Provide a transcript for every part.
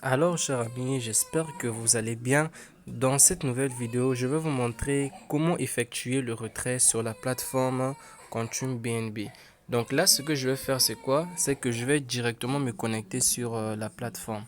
Alors, chers amis, j'espère que vous allez bien. Dans cette nouvelle vidéo, je vais vous montrer comment effectuer le retrait sur la plateforme Quantum BNB. Donc là, ce que je vais faire, c'est quoi? C'est que je vais directement me connecter sur la plateforme.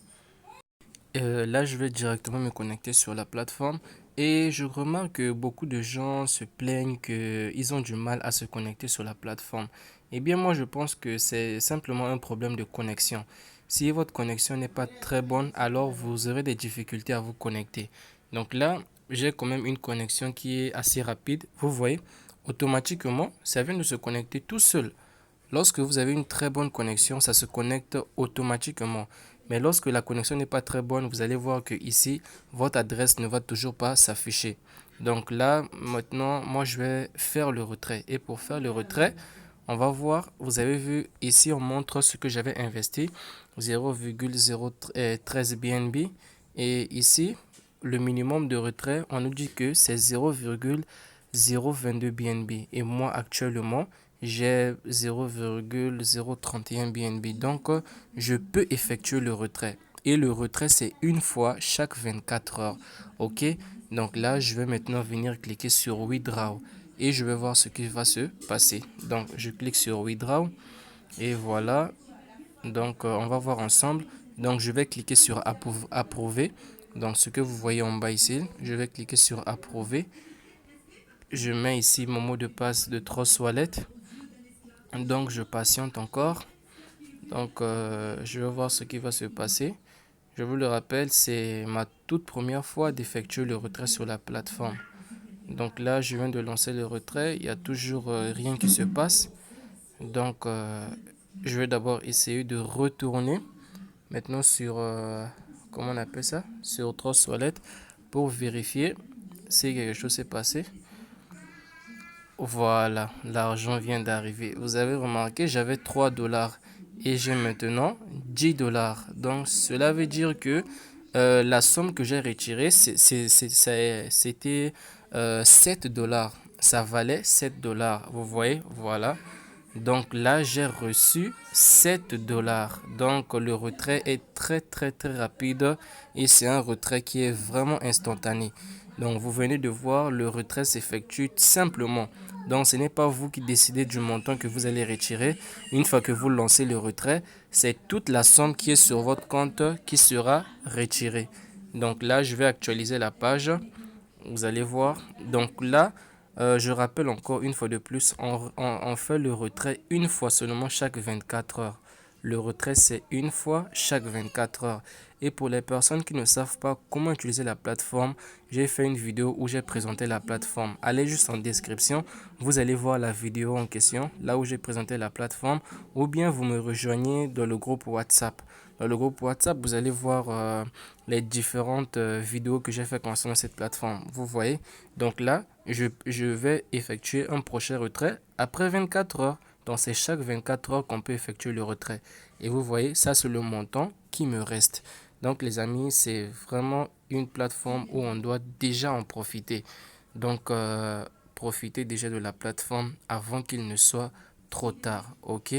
Là, je vais directement me connecter sur la plateforme et je remarque que beaucoup de gens se plaignent qu'ils ont du mal à se connecter sur la plateforme. Eh bien, moi, je pense que c'est simplement un problème de connexion. Si votre connexion n'est pas très bonne, alors vous aurez des difficultés à vous connecter. Donc là, j'ai quand même une connexion qui est assez rapide. Vous voyez, automatiquement, ça vient de se connecter tout seul. Lorsque vous avez une très bonne connexion, ça se connecte automatiquement. Mais lorsque la connexion n'est pas très bonne, vous allez voir que ici, votre adresse ne va toujours pas s'afficher. Donc là, maintenant, moi, je vais faire le retrait. Et pour faire le retrait, on va voir, vous avez vu, ici, on montre ce que j'avais investi, 0,013 BNB. Et ici, le minimum de retrait, on nous dit que c'est 0,022 BNB. Et moi, actuellement, j'ai 0,031 BNB. Donc, je peux effectuer le retrait. Et le retrait, c'est une fois chaque 24 heures. OK? Donc là, je vais maintenant venir cliquer sur Withdraw. Et je vais voir ce qui va se passer. Donc, je clique sur Withdraw. Et voilà. Donc, on va voir ensemble. Donc, je vais cliquer sur Approuver. Donc, ce que vous voyez en bas ici, je vais cliquer sur Approuver. Je mets ici mon mot de passe de Trust Wallet. Donc, je patiente encore. Donc, je vais voir ce qui va se passer. Je vous le rappelle, c'est ma toute première fois d'effectuer le retrait sur la plateforme. Donc là, je viens de lancer le retrait. Il n'y a toujours rien qui se passe. Donc, je vais d'abord essayer de retourner maintenant sur, comment on appelle ça? Sur Trust Wallet pour vérifier si quelque chose s'est passé. Voilà, l'argent vient d'arriver. Vous avez remarqué, j'avais 3 dollars et j'ai maintenant 10 dollars. Donc, cela veut dire que la somme que j'ai retirée, c'était 7 dollars. Ça valait 7 dollars. Vous voyez, voilà. Donc là, j'ai reçu 7 dollars. Donc, le retrait est très, très, très rapide et c'est un retrait qui est vraiment instantané. Donc, vous venez de voir, le retrait s'effectue simplement. Donc, ce n'est pas vous qui décidez du montant que vous allez retirer. Une fois que vous lancez le retrait, c'est toute la somme qui est sur votre compte qui sera retirée. Donc là, je vais actualiser la page. Vous allez voir. Donc là, je rappelle encore une fois de plus, on fait le retrait une fois seulement chaque 24 heures. Le retrait, c'est une fois chaque 24 heures. Et pour les personnes qui ne savent pas comment utiliser la plateforme, j'ai fait une vidéo où j'ai présenté la plateforme. Allez juste en description, vous allez voir la vidéo en question, là où j'ai présenté la plateforme, ou bien vous me rejoignez dans le groupe WhatsApp. Dans le groupe WhatsApp, vous allez voir les différentes vidéos que j'ai fait concernant cette plateforme. Vous voyez, donc là, je vais effectuer un prochain retrait après 24 heures. Donc c'est chaque 24 heures qu'on peut effectuer le retrait. Et vous voyez, ça c'est le montant qui me reste. Donc les amis, c'est vraiment une plateforme où on doit déjà en profiter. Donc profitez déjà de la plateforme avant qu'il ne soit trop tard. Ok?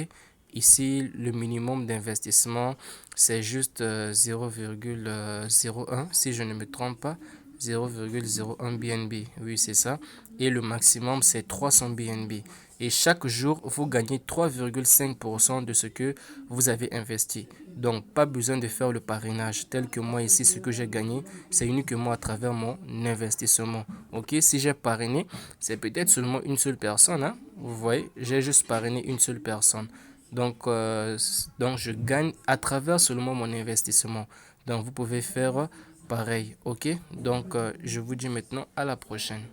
Ici, le minimum d'investissement, c'est juste 0,01, si je ne me trompe pas, 0,01 BNB. Oui, c'est ça. Et le maximum, c'est 300 BNB. Et chaque jour, vous gagnez 3,5% de ce que vous avez investi. Donc, pas besoin de faire le parrainage tel que moi ici, ce que j'ai gagné, c'est uniquement à travers mon investissement. Ok, si j'ai parrainé, c'est peut-être seulement une seule personne. Hein? Vous voyez, j'ai juste parrainé une seule personne. Donc, je gagne à travers seulement mon investissement. Donc, vous pouvez faire pareil. Ok, donc je vous dis maintenant à la prochaine.